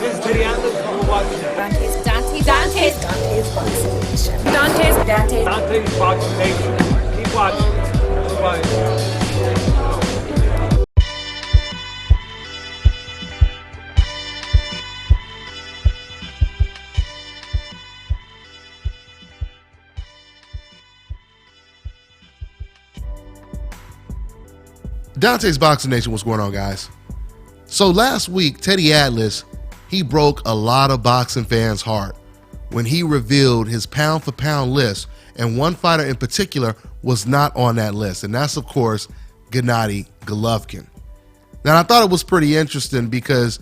It is Teddy Atlas. You're watching Dante's Boxing Nation. Dante's Boxing Nation. Keep watching. Keep watching. Dante's Boxing Nation, what's going on, guys? So last week, Teddy Atlas, he broke a lot of boxing fans' heart when he revealed his pound-for-pound list, and one fighter in particular was not on that list, and that's, of course, Gennady Golovkin. Now, I thought it was pretty interesting because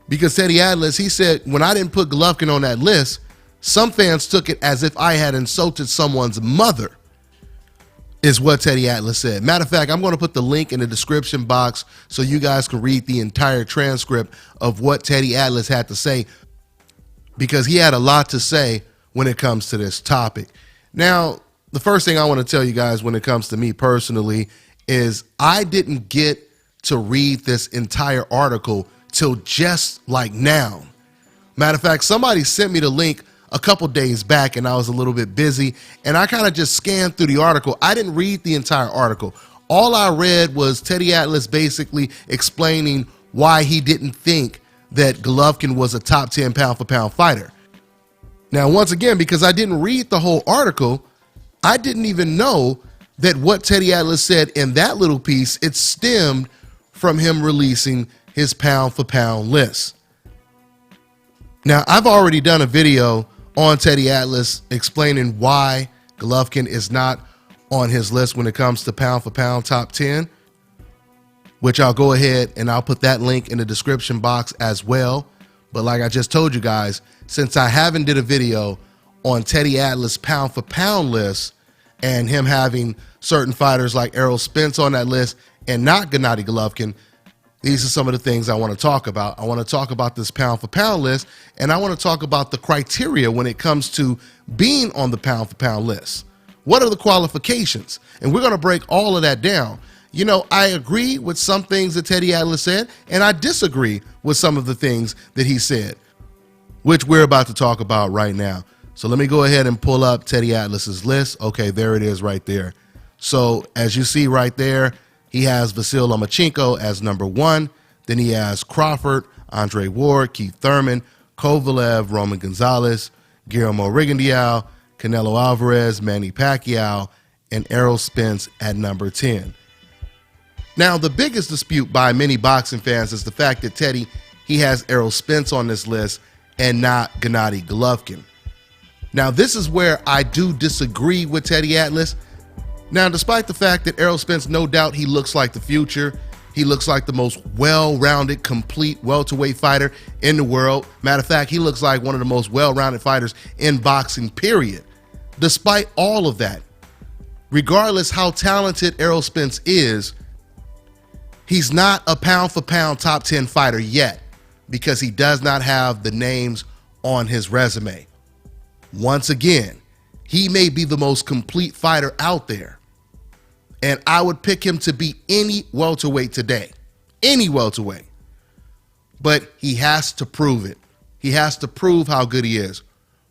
Teddy Atlas, he said, when I didn't put Golovkin on that list, some fans took it as if I had insulted someone's mother, is what Teddy Atlas said. Matter of fact, I'm going to put the link in the description box so you guys can read the entire transcript of what Teddy Atlas had to say, because he had a lot to say when it comes to this topic. Now, the first thing I want to tell you guys when it comes to me personally is I didn't get to read this entire article till just like now. Matter of fact, somebody sent me the link a couple days back and I was a little bit busy and I kind of just scanned through the article. I didn't read the entire article. All I read was Teddy Atlas basically explaining why he didn't think that Golovkin was a top 10 pound-for-pound fighter. Now, once again, because I didn't read the whole article, I didn't even know that what Teddy Atlas said in that little piece, it stemmed from him releasing his pound-for-pound list. Now, I've already done a video on Teddy Atlas explaining why Golovkin is not on his list when it comes to pound-for-pound top 10, which I'll go ahead and I'll put that link in the description box as well. But like I just told you guys, since I haven't did a video on Teddy Atlas pound-for-pound list and him having certain fighters like Errol, Spence on that list and not Gennady Golovkin, these are some of the things I want to talk about. I want to talk about this pound-for-pound list, and I want to talk about the criteria when it comes to being on the pound-for-pound list. What are the qualifications? And we're going to break all of that down. You know, I agree with some things that Teddy Atlas said, and I disagree with some of the things that he said, which we're about to talk about right now. So let me go ahead and pull up Teddy Atlas's list. Okay, there it is right there. So as you see right there, he has Vasyl Lomachenko as number 1. Then he has Crawford, Andre Ward, Keith Thurman, Kovalev, Roman Gonzalez, Guillermo Rigondeaux, Canelo Alvarez, Manny Pacquiao, and Errol Spence at number 10. Now, the biggest dispute by many boxing fans is the fact that Teddy, he has Errol Spence on this list and not Gennady Golovkin. Now, this is where I do disagree with Teddy Atlas. Now, despite the fact that Errol Spence, no doubt he looks like the future, he looks like the most well-rounded, complete welterweight fighter in the world. Matter of fact, he looks like one of the most well-rounded fighters in boxing, period. Despite all of that, regardless how talented Errol Spence is, he's not a pound-for-pound top 10 fighter yet because he does not have the names on his resume. Once again, he may be the most complete fighter out there. And I would pick him to be any welterweight today, any welterweight. But he has to prove it. He has to prove how good he is.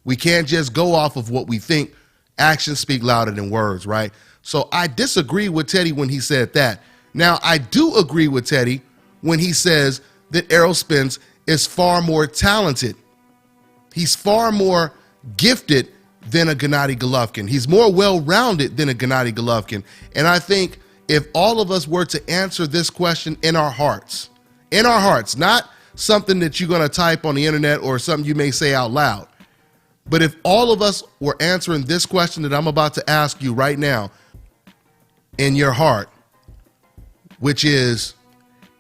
We can't just go off of what we think. Actions speak louder than words, right? So I disagree with Teddy when he said that. Now, I do agree with Teddy when he says that Errol Spence is far more talented. He's far more gifted than a Gennady Golovkin. He's more well-rounded than a Gennady Golovkin. And I think if all of us were to answer this question in our hearts, not something that you're going to type on the internet or something you may say out loud, but if all of us were answering this question that I'm about to ask you right now in your heart, which is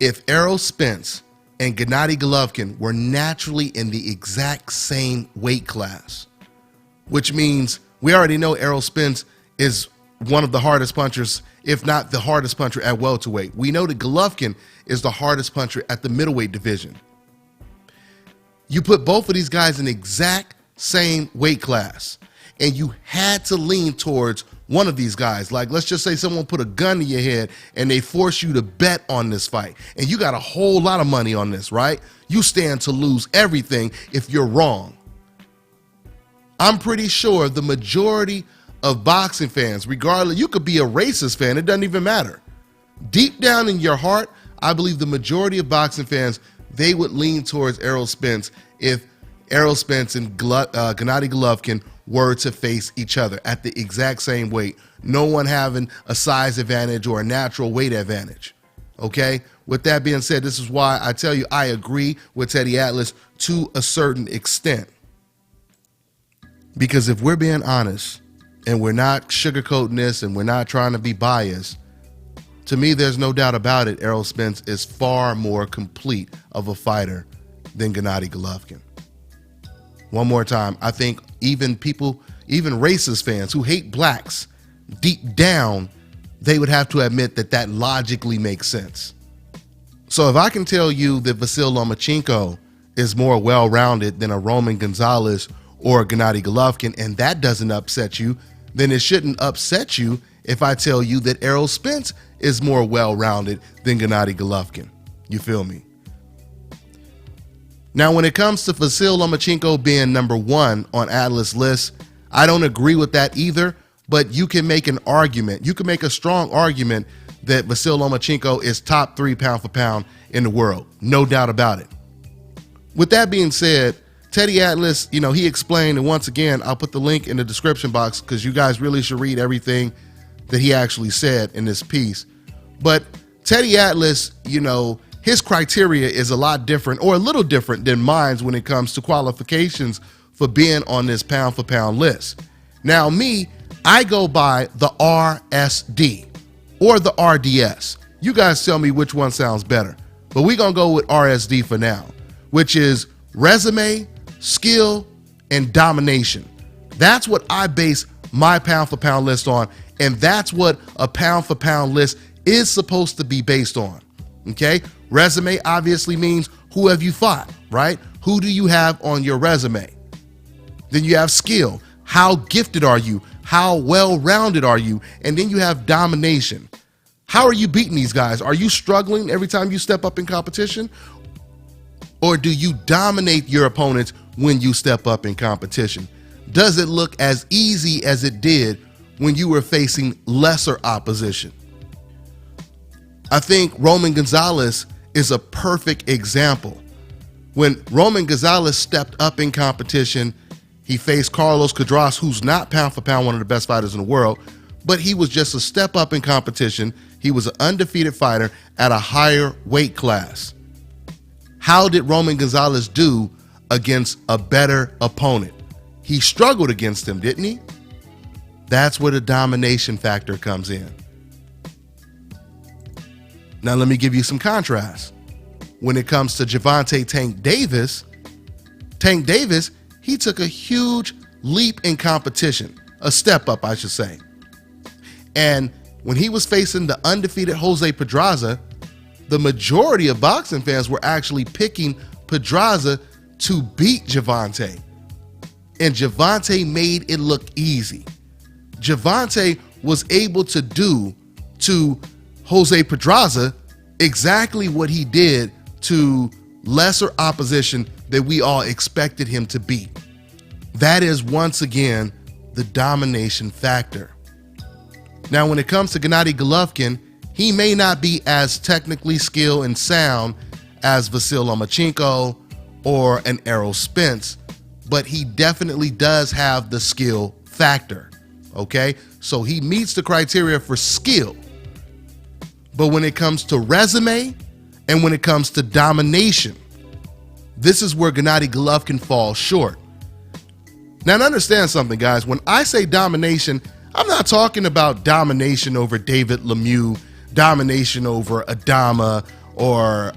if Errol Spence and Gennady Golovkin were naturally in the exact same weight class, which means we already know Errol Spence is one of the hardest punchers, if not the hardest puncher at welterweight. We know that Golovkin is the hardest puncher at the middleweight division. You put both of these guys in the exact same weight class, and you had to lean towards one of these guys. Like, let's just say someone put a gun to your head and they force you to bet on this fight, and you got a whole lot of money on this, right? You stand to lose everything if you're wrong. I'm pretty sure the majority of boxing fans, regardless, you could be a racist fan, it doesn't even matter. Deep down in your heart, I believe the majority of boxing fans, they would lean towards Errol Spence if Errol Spence and Gennady Golovkin were to face each other at the exact same weight. No one having a size advantage or a natural weight advantage. Okay? With that being said, this is why I tell you I agree with Teddy Atlas to a certain extent. Because if we're being honest and we're not sugarcoating this and we're not trying to be biased, to me, there's no doubt about it, Errol Spence is far more complete of a fighter than Gennady Golovkin. One more time, I think even racist fans who hate blacks, deep down, they would have to admit that that logically makes sense. So if I can tell you that Vasyl Lomachenko is more well-rounded than a Roman Gonzalez or a Gennady Golovkin, and that doesn't upset you, then it shouldn't upset you if I tell you that Errol Spence is more well-rounded than Gennady Golovkin. You feel me? Now, when it comes to Vasyl Lomachenko being number one on Atlas' list, I don't agree with that either, but you can make an argument. You can make a strong argument that Vasyl Lomachenko is top 3 pound for pound in the world. No doubt about it. With that being said, Teddy Atlas, he explained, and once again, I'll put the link in the description box because you guys really should read everything that he actually said in this piece. But Teddy Atlas, his criteria is a lot different, or a little different than mine when it comes to qualifications for being on this pound for pound list. Now me, I go by the RSD or the RDS. You guys tell me which one sounds better, but we're gonna go with RSD for now, which is resume, skill, and domination. That's what I base my pound for pound list on, and that's what a pound for pound list is supposed to be based on. Okay? Resume obviously means who have you fought, right? Who do you have on your resume? Then you have skill. How gifted are you? How well-rounded are you? And then you have domination. How are you beating these guys? Are you struggling every time you step up in competition? Or do you dominate your opponents when you step up in competition? Does it look as easy as it did when you were facing lesser opposition? I think Roman Gonzalez is a perfect example. When Roman Gonzalez stepped up in competition, he faced Carlos Cedras, who's not pound for pound one of the best fighters in the world, but he was just a step up in competition. He was an undefeated fighter at a higher weight class. How did Roman Gonzalez do against a better opponent? He struggled against him, didn't he? That's where the domination factor comes in. Now let me give you some contrast. When it comes to Gervonta Tank Davis, he took a huge leap in competition, a step up, I should say. And when he was facing the undefeated Jose Pedraza, the majority of boxing fans were actually picking Pedraza to beat Gervonta. And Gervonta made it look easy. Gervonta was able to do to Jose Pedraza exactly what he did to lesser opposition that we all expected him to beat. That is, once again, the domination factor. Now, when it comes to Gennady Golovkin, he may not be as technically skilled and sound as Vasyl Lomachenko or an Errol Spence, but he definitely does have the skill factor, okay? So he meets the criteria for skill. But when it comes to resume and when it comes to domination, this is where Gennady Golovkin falls short. Now, understand something, guys. When I say domination, I'm not talking about domination over David Lemieux, domination over Adama or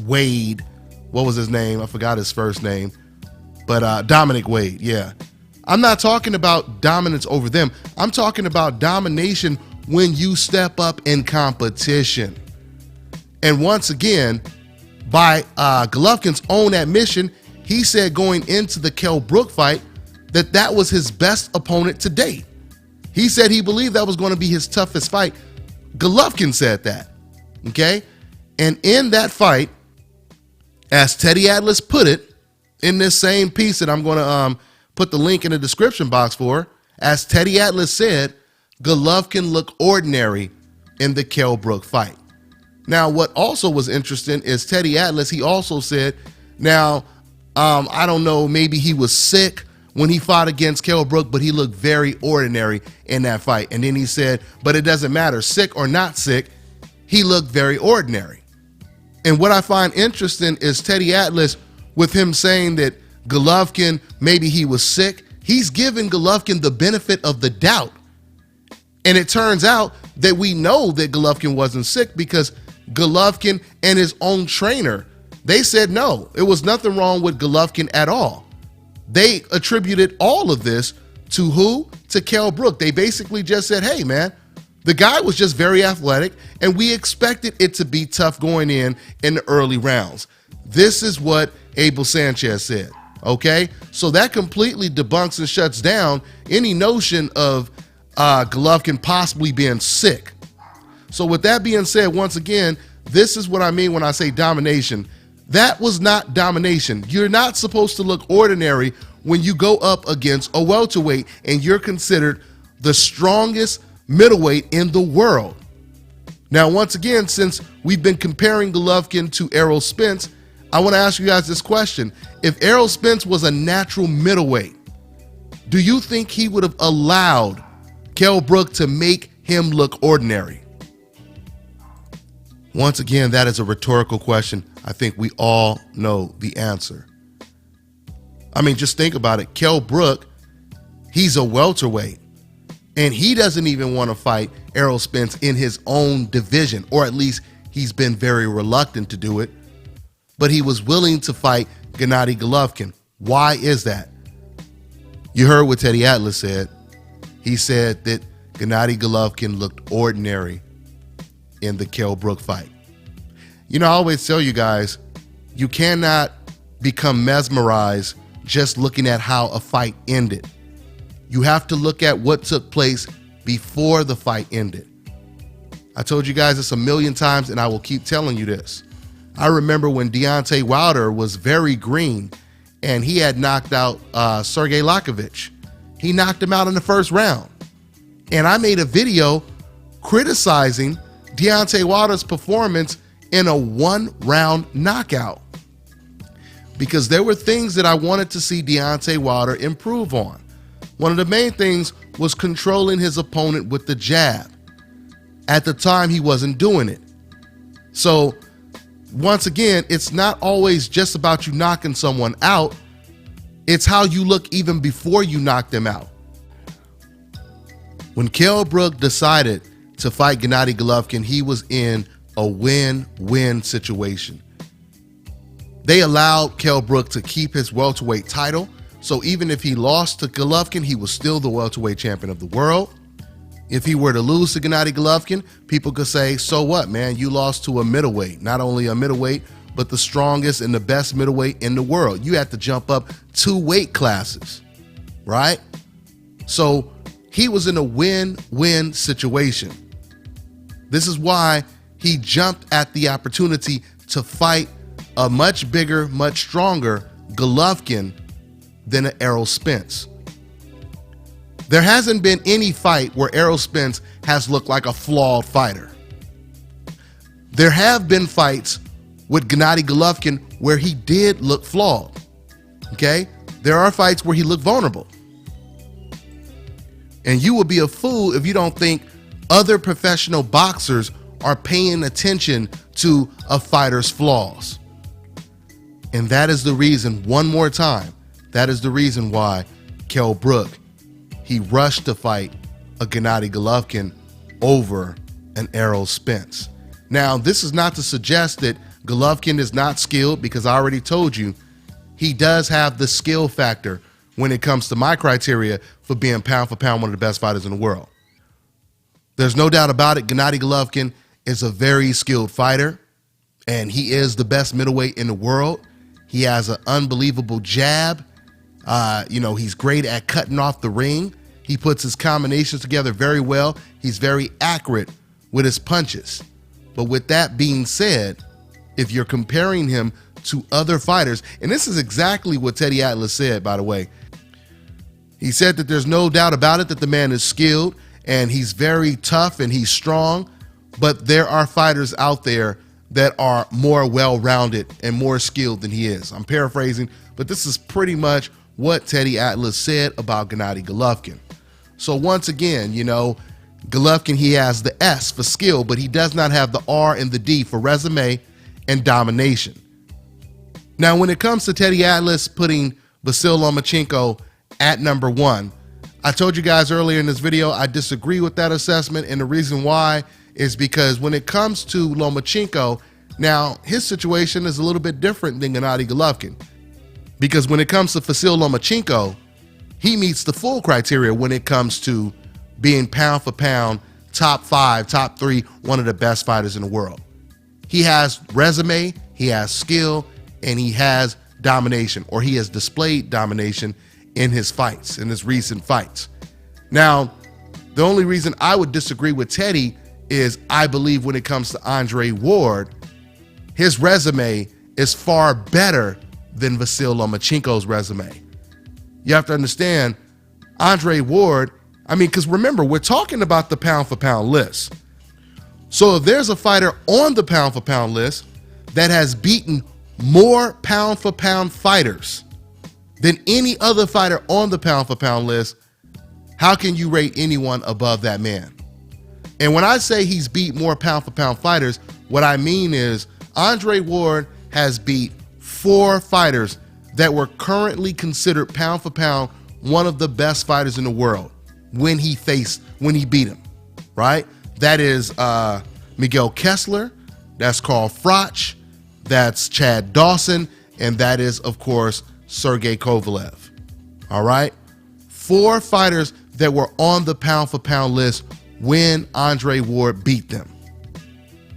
Wade. What was his name? I forgot his first name. But Dominic Wade, yeah. I'm not talking about dominance over them. I'm talking about domination when you step up in competition. And once again, by Golovkin's own admission, he said going into the Kell Brook fight that was his best opponent to date. He said he believed that was going to be his toughest fight. Golovkin said that, okay? And in that fight, as Teddy Atlas put it in this same piece that I'm going to put the link in the description box for, as Teddy Atlas said, Golovkin looked ordinary in the Kell Brook fight. Now, what also was interesting is Teddy Atlas, he also said, now, I don't know, maybe he was sick when he fought against Kell Brook, but he looked very ordinary in that fight. And then he said, but it doesn't matter, sick or not sick, he looked very ordinary. And what I find interesting is Teddy Atlas, with him saying that Golovkin, maybe he was sick, he's giving Golovkin the benefit of the doubt. And it turns out that we know that Golovkin wasn't sick because Golovkin and his own trainer, they said no, it was nothing wrong with Golovkin at all. They attributed all of this to who? To Kell Brook. They basically just said, hey man, the guy was just very athletic and we expected it to be tough going in the early rounds. This is what Abel Sanchez said, okay? So that completely debunks and shuts down any notion of Golovkin possibly being sick. So with that being said, once again, this is what I mean when I say domination. That was not domination. You're not supposed to look ordinary when you go up against a welterweight and you're considered the strongest middleweight in the world. Now, once again, since we've been comparing Golovkin to Errol Spence, I want to ask you guys this question. If Errol Spence was a natural middleweight, do you think he would have allowed Kell Brook to make him look ordinary? Once again, that is a rhetorical question. I think we all know the answer. I mean, just think about it. Kell Brook, he's a welterweight, and he doesn't even want to fight Errol Spence in his own division, or at least he's been very reluctant to do it. But he was willing to fight Gennady Golovkin. Why is that? You heard what Teddy Atlas said. He said that Gennady Golovkin looked ordinary in the Kell Brook fight. You know, I always tell you guys, you cannot become mesmerized just looking at how a fight ended. You have to look at what took place before the fight ended. I told you guys this a million times, and I will keep telling you this. I remember when Deontay Wilder was very green, and he had knocked out Sergey Lakovich. He knocked him out in the first round. And I made a video criticizing Deontay Wilder's performance in a one-round knockout, because there were things that I wanted to see Deontay Wilder improve on. One of the main things was controlling his opponent with the jab. At the time, he wasn't doing it. So once again, it's not always just about you knocking someone out. It's how you look even before you knock them out. When Kell Brook decided to fight Gennady Golovkin, he was in a win-win situation. They allowed Kell Brook to keep his welterweight title, so even if he lost to Golovkin, he was still the welterweight champion of the world. If he were to lose to Gennady Golovkin, people could say, so what, man? You lost to a middleweight. Not only a middleweight, but the strongest and the best middleweight in the world. You had to jump up 2 weight classes, right? So he was in a win-win situation. This is why he jumped at the opportunity to fight a much bigger, much stronger Golovkin than an Errol Spence. There hasn't been any fight where Errol Spence has looked like a flawed fighter. There have been fights with Gennady Golovkin where he did look flawed, okay? There are fights where he looked vulnerable. And you would be a fool if you don't think other professional boxers are paying attention to a fighter's flaws. And that is the reason, one more time, that is the reason why Kell Brook, he rushed to fight a Gennady Golovkin over an Errol Spence. Now, this is not to suggest that Golovkin is not skilled, because I already told you he does have the skill factor when it comes to my criteria for being pound for pound one of the best fighters in the world. There's no doubt about it. Gennady Golovkin is a very skilled fighter, and he is the best middleweight in the world. He has an unbelievable jab. He's great at cutting off the ring. He puts his combinations together very well. He's very accurate with his punches. But with that being said, if you're comparing him to other fighters, and this is exactly what Teddy Atlas said, by the way. He said that there's no doubt about it that the man is skilled and he's very tough and he's strong, but there are fighters out there that are more well-rounded and more skilled than he is. I'm paraphrasing, but this is pretty much what Teddy Atlas said about Gennady Golovkin. So once again, you know, Golovkin, he has the S for skill, but he does not have the R and the D for resume and domination. Now, when it comes to Teddy Atlas putting Vasyl Lomachenko at number 1, I told you guys earlier in this video, I disagree with that assessment. And the reason why is because when it comes to Lomachenko, now his situation is a little bit different than Gennady Golovkin. Because when it comes to Vasyl Lomachenko, he meets the full criteria when it comes to being pound for pound, top 5, top 3, one of the best fighters in the world. He has resume, he has skill, and he has domination, or he has displayed domination in his fights, in his recent fights. Now, the only reason I would disagree with Teddy is I believe when it comes to Andre Ward, his resume is far better than Vasyl Lomachenko's resume. You have to understand, Andre Ward, I mean, because remember, we're talking about the pound for pound list. So if there's a fighter on the pound for pound list that has beaten more pound for pound fighters than any other fighter on the pound for pound list, how can you rate anyone above that man? And when I say he's beat more pound for pound fighters, what I mean is Andre Ward has beat 4 fighters that were currently considered pound for pound one of the best fighters in the world when he beat him, right? That is Miguel Kessler, that's Carl Froch, that's Chad Dawson, and that is, of course, Sergey Kovalev. All right? 4 fighters that were on the pound for pound list when Andre Ward beat them.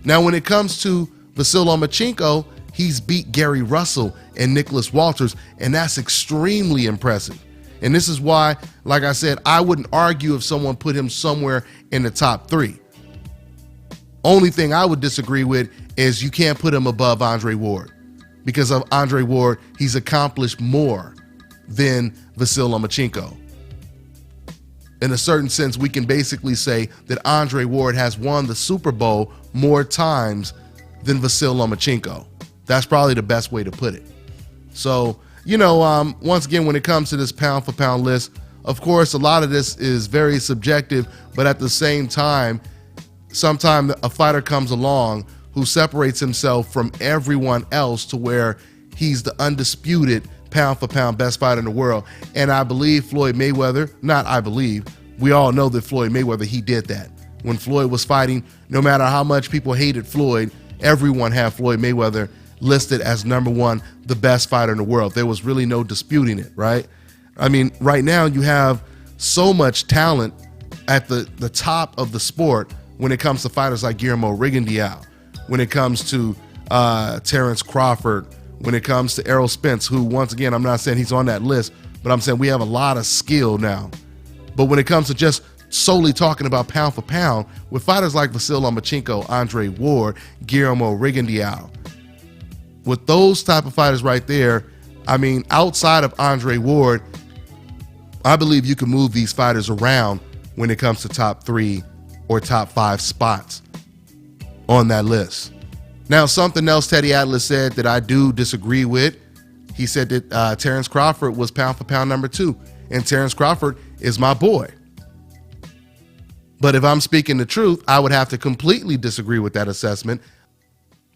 Now, when it comes to Vasyl Lomachenko, he's beat Gary Russell and Nicholas Walters, and that's extremely impressive. And this is why, like I said, I wouldn't argue if someone put him somewhere in the top 3. Only thing I would disagree with is you can't put him above Andre Ward. Because of Andre Ward, he's accomplished more than Vasyl Lomachenko. In a certain sense, we can basically say that Andre Ward has won the Super Bowl more times than Vasyl Lomachenko. That's probably the best way to put it. So, you know, once again, when it comes to this pound for pound list, of course, a lot of this is very subjective, but at the same time, sometimes a fighter comes along who separates himself from everyone else to where he's the undisputed pound for pound best fighter in the world. And I believe Floyd Mayweather, not I believe, we all know that Floyd Mayweather, he did that. When Floyd was fighting, no matter how much people hated Floyd, everyone had Floyd Mayweather listed as number 1, the best fighter in the world. There was really no disputing it, right? I mean, right now you have so much talent at the top of the sport when it comes to fighters like Guillermo Rigondeaux, when it comes to Terrence Crawford, when it comes to Errol Spence, who, once again, I'm not saying he's on that list, but I'm saying we have a lot of skill now. But when it comes to just solely talking about pound for pound, with fighters like Vasyl Lomachenko, Andre Ward, Guillermo Rigondeaux, with those type of fighters right there, I mean, outside of Andre Ward, I believe you can move these fighters around when it comes to top 3 or top 5 spots on that list. Now, something else Teddy Atlas said that I do disagree with, he said that Terrence Crawford was pound for pound number 2, and Terrence Crawford is my boy. But if I'm speaking the truth, I would have to completely disagree with that assessment,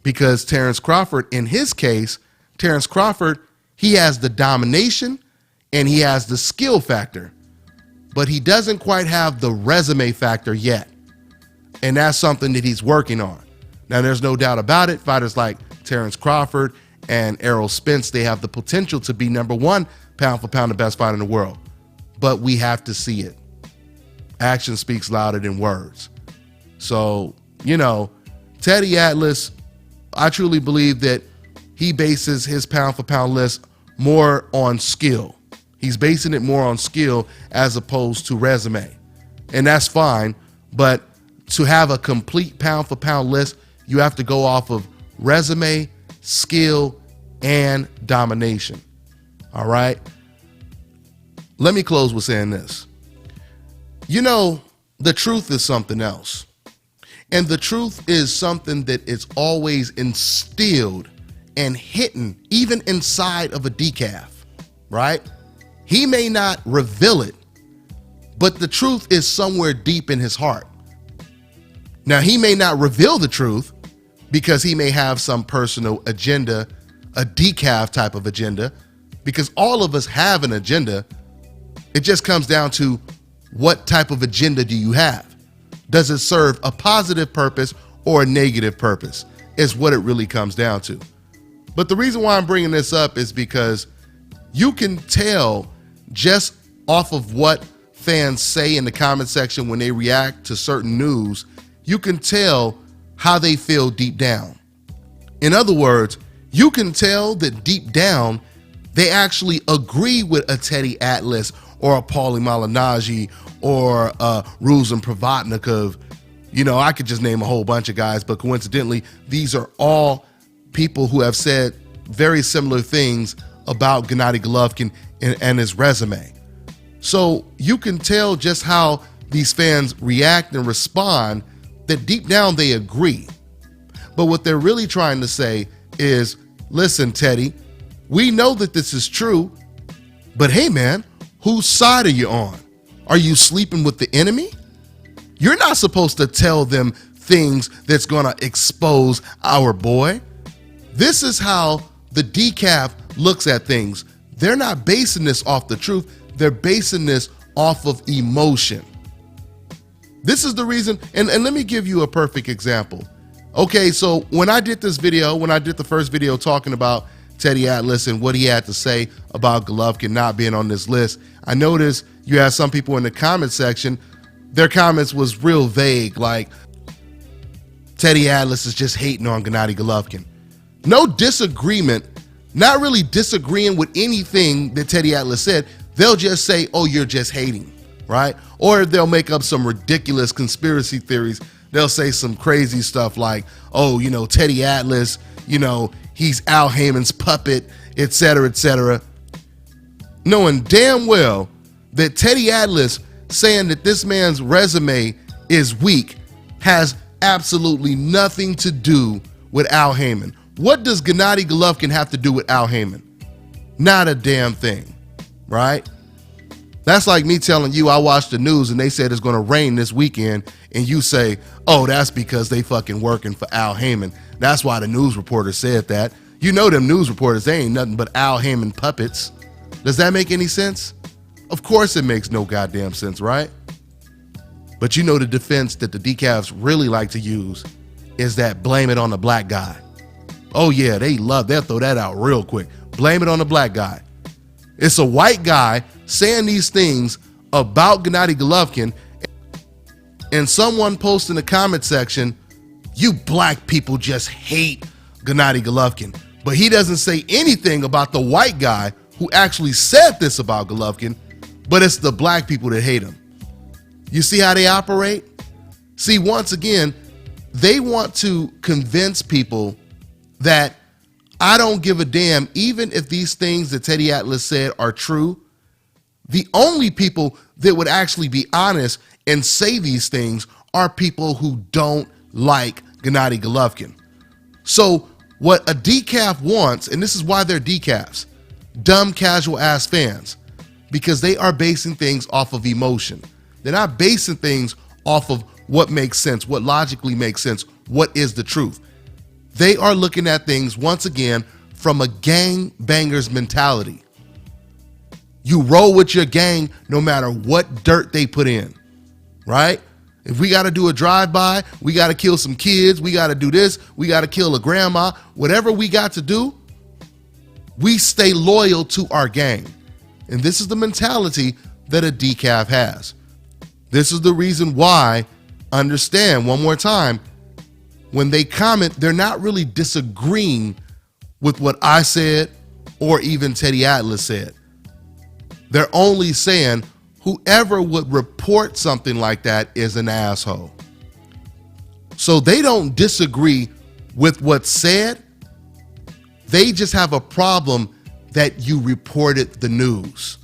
because Terrence Crawford, in his case, Terrence Crawford, he has the domination and he has the skill factor, but he doesn't quite have the resume factor yet. And that's something that he's working on. Now, there's no doubt about it. Fighters like Terrence Crawford and Errol Spence, they have the potential to be number 1 pound for pound, the best fighter in the world. But we have to see it. Action speaks louder than words. So, you know, Teddy Atlas, I truly believe that he bases his pound for pound list more on skill. He's basing it more on skill as opposed to resume. And that's fine, but to have a complete pound for pound list, you have to go off of resume, skill, and domination. All right? Let me close with saying this. You know, the truth is something else. And the truth is something that is always instilled and hidden even inside of a decaf, right? He may not reveal it, but the truth is somewhere deep in his heart. Now, he may not reveal the truth because he may have some personal agenda, a decaf type of agenda, because all of us have an agenda. It just comes down to what type of agenda do you have? Does it serve a positive purpose or a negative purpose? Is what it really comes down to. But the reason why I'm bringing this up is because you can tell just off of what fans say in the comment section when they react to certain news, you can tell how they feel deep down. In other words, you can tell that deep down, they actually agree with a Teddy Atlas or a Paulie Malignaggi or Ruslan Provodnikov. You know, I could just name a whole bunch of guys, but coincidentally, these are all people who have said very similar things about Gennady Golovkin and his resume. So you can tell just how these fans react and respond, that deep down they agree. But what they're really trying to say is, listen, Teddy, we know that this is true, but hey, man, whose side are you on? Are you sleeping with the enemy? You're not supposed to tell them things that's gonna expose our boy. This is how the decaf looks at things. They're not basing this off the truth. They're basing this off of emotion. This is the reason, and let me give you a perfect example. Okay, so when I did this video, when I did the first video talking about Teddy Atlas and what he had to say about Golovkin not being on this list, I noticed you had some people in the comment section, their comments was real vague, like Teddy Atlas is just hating on Gennady Golovkin. No disagreement, not really disagreeing with anything that Teddy Atlas said. They'll just say, oh, you're just hating, right? Or they'll make up some ridiculous conspiracy theories. They'll say some crazy stuff like, oh, you know, Teddy Atlas, you know, he's Al Heyman's puppet, etc., knowing damn well that Teddy Atlas saying that this man's resume is weak has absolutely nothing to do with Al Heyman. What does Gennady Golovkin have to do with Al Heyman? Not a damn thing, right? That's like me telling you I watched the news and they said it's going to rain this weekend, and you say, oh, that's because they fucking working for Al Heyman. That's why the news reporter said that. You know them news reporters, they ain't nothing but Al Heyman puppets. Does that make any sense? Of course it makes no goddamn sense, right? But you know the defense that the decafs really like to use is that blame it on the black guy. Oh yeah, they'll throw that out real quick. Blame it on the black guy. It's a white guy saying these things about Gennady Golovkin, and someone posts in the comment section, you black people just hate Gennady Golovkin. But he doesn't say anything about the white guy who actually said this about Golovkin, but it's the black people that hate him. You see how they operate? See, once again, they want to convince people that I don't give a damn, even if these things that Teddy Atlas said are true. The only people that would actually be honest and say these things are people who don't like Gennady Golovkin. So what a decaf wants, and this is why they're decafs, dumb casual ass fans, because they are basing things off of emotion. They're not basing things off of what makes sense, what logically makes sense, what is the truth. They are looking at things, once again, from a gang banger's mentality. You roll with your gang no matter what dirt they put in, right? If we got to do a drive-by, we got to kill some kids, we got to do this, we got to kill a grandma, whatever we got to do, we stay loyal to our gang. And this is the mentality that a decaf has. This is the reason why, understand one more time, when they comment, they're not really disagreeing with what I said or even Teddy Atlas said. They're only saying whoever would report something like that is an asshole. So they don't disagree with what's said. They just have a problem that you reported the news.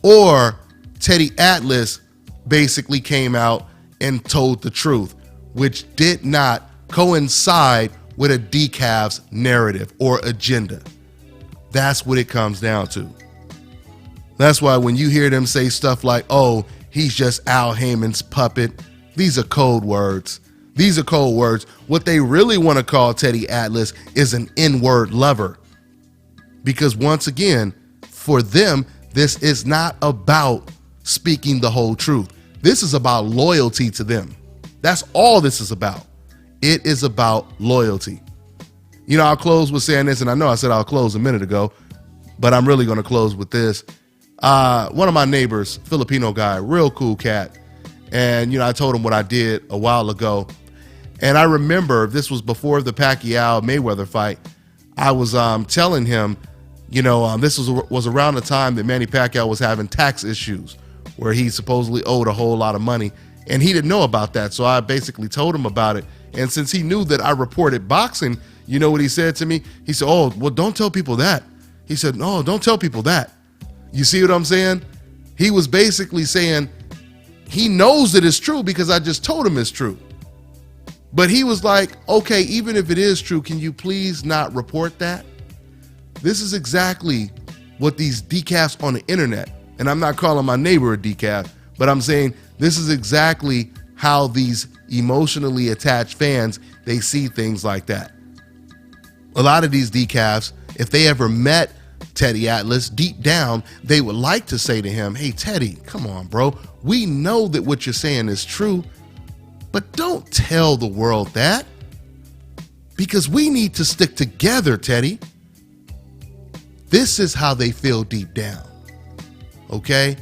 Or Teddy Atlas basically came out and told the truth, which did not coincide with a decaf's narrative or agenda. That's what it comes down to. That's why when you hear them say stuff like, oh, he's just Al Heyman's puppet, these are code words. These are code words. What they really want to call Teddy Atlas is an N-word lover. Because once again, for them, this is not about speaking the whole truth. This is about loyalty to them. That's all this is about. It is about loyalty. You know, I'll close with saying this, and I know I said I'll close a minute ago, but I'm really going to close with this. One of my neighbors, Filipino guy, real cool cat. And, you know, I told him what I did a while ago. And I remember this was before the Pacquiao-Mayweather fight. I was telling him, you know, this was around the time that Manny Pacquiao was having tax issues where he supposedly owed a whole lot of money. And he didn't know about that. So I basically told him about it. And since he knew that I reported boxing, you know what he said to me? He said, oh, well, don't tell people that. He said, no, don't tell people that. You see what I'm saying? He was basically saying he knows that it's true because I just told him it's true. But he was like, okay, even if it is true, can you please not report that? This is exactly what these decafs on the internet, and I'm not calling my neighbor a decaf, but I'm saying this is exactly how these emotionally attached fans, they see things like that. A lot of these decafs, if they ever met Teddy Atlas, deep down, they would like to say to him, hey, Teddy, come on, bro. We know that what you're saying is true, but don't tell the world that, because we need to stick together, Teddy. This is how they feel deep down. Okay?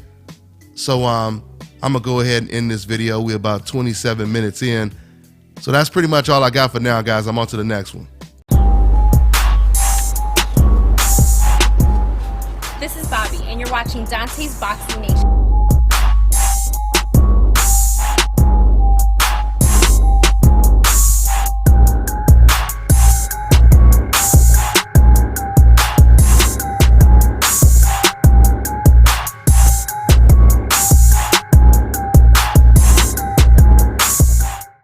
So I'm gonna go ahead and end this video. We're about 27 minutes in. So that's pretty much all I got for now, guys. I'm on to the next one. This is Bobby, and you're watching Dante's Boxing Nation.